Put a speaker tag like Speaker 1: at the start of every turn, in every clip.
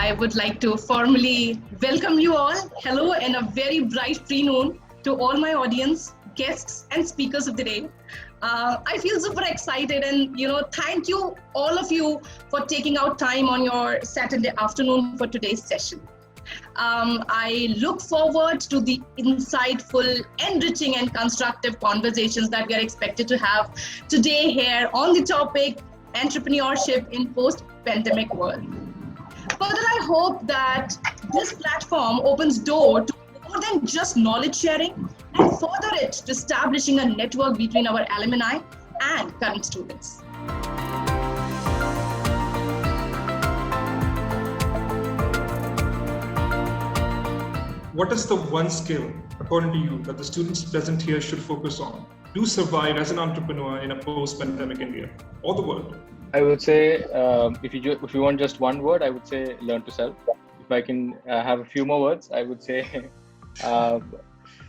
Speaker 1: I would like to formally welcome you all. Hello and a very bright pre-noon to all my audience, guests and speakers of the day. I feel super excited and, thank you, all of you, for taking out time on your Saturday afternoon for today's session. I look forward to the insightful, enriching and constructive conversations that we are expected to have today here on the topic entrepreneurship in post-pandemic world. Further, I hope that this platform opens door to more than just knowledge sharing and further it to establishing a network between our alumni and current students.
Speaker 2: What is the one skill, according to you, that the students present here should focus on to survive as an entrepreneur in a post-pandemic India or the world?
Speaker 3: I would say, if you want just one word, I would say learn to sell. If I can have a few more words, I would say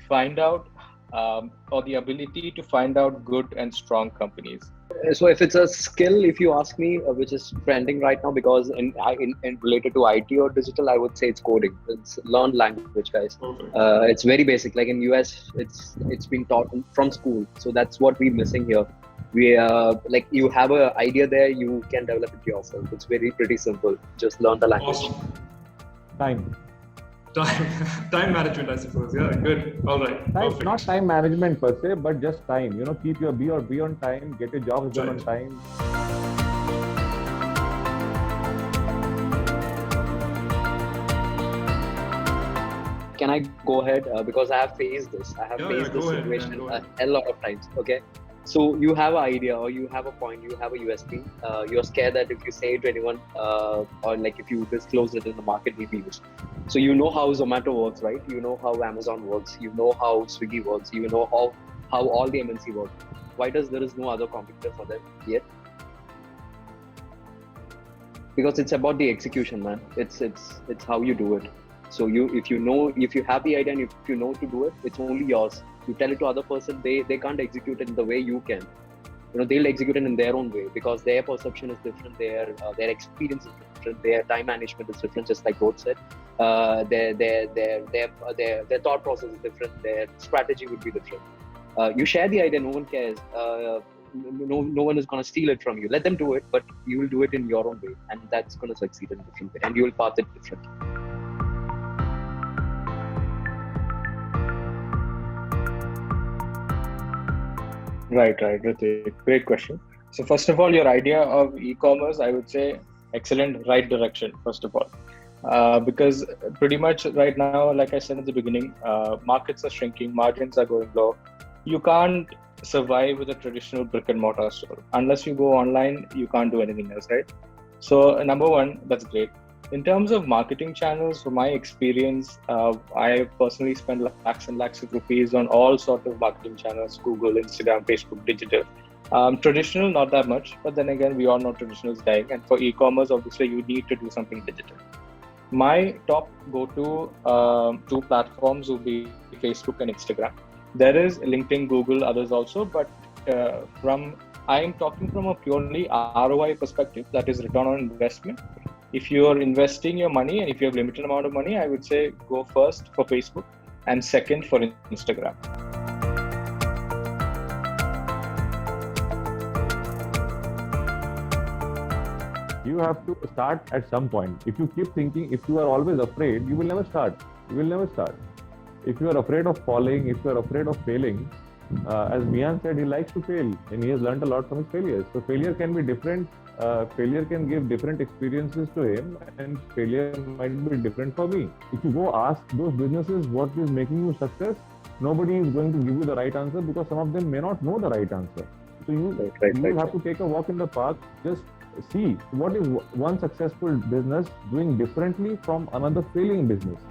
Speaker 3: find out or the ability to find out good and strong companies.
Speaker 4: So if it's a skill, if you ask me, which is trending right now, because in related to IT or digital, I would say it's coding. It's learn language, guys.
Speaker 2: Okay.
Speaker 4: It's very basic. Like in US, it's been taught from school. So that's what we're missing here. We like you have an idea there, you can develop it yourself. It's pretty simple. Just learn the language.
Speaker 2: Awesome.
Speaker 5: Time
Speaker 2: management, I suppose. Yeah, good. All right.
Speaker 5: not time management per se, but just time. Keep your be on time, get your jobs done on time.
Speaker 4: Can I go ahead? Because I have faced this. I have faced this situation a lot of times. Okay. So you have an idea or you have a point, you have a USP. You're scared that if you say it to anyone or like if you disclose it in the market, will be used. So you know how Zomato works, right? You know how Amazon works. You know how Swiggy works. You know how all the MNC work. Why there is no other competitor for them yet? Because it's about the execution, man. It's how you do it. So if you have the idea and if you know to do it, it's only yours. You tell it to other person, they can't execute it in the way you can. They'll execute it in their own way because their perception is different, their experience is different, their time management is different, just like Rohit said. Their thought process is different, their strategy would be different. You share the idea, no one cares. No one is going to steal it from you. Let them do it, but you will do it in your own way, and that's going to succeed in a different way, and you will path it differently.
Speaker 3: Right, Ritik. Great question. So first of all, your idea of e-commerce, I would say excellent, right direction, first of all. Because pretty much right now, like I said at the beginning, markets are shrinking, margins are going low. You can't survive with a traditional brick and mortar store. Unless you go online, you can't do anything else, right? So number one, that's great. In terms of marketing channels, from my experience, I personally spend lakhs and lakhs of rupees on all sorts of marketing channels, Google, Instagram, Facebook, digital. Traditional, not that much, but then again, we all know traditional is dying. And for e-commerce, obviously, you need to do something digital. My top go-to two platforms will be Facebook and Instagram. There is LinkedIn, Google, others also, but I'm talking from a purely ROI perspective, that is return on investment. If you're investing your money and if you have limited amount of money, I would say go first for Facebook and second for Instagram.
Speaker 5: You have to start at some point. If you keep thinking, if you are always afraid, you will never start. If you are afraid of falling, if you are afraid of failing, as Miyan said, he likes to fail and he has learned a lot from his failures. So failure can be different. Failure can give different experiences to him, and failure might be different for me. If you go ask those businesses what is making you success, nobody is going to give you the right answer because some of them may not know the right answer. So you have to take a walk in the park, just see what is one successful business doing differently from another failing business.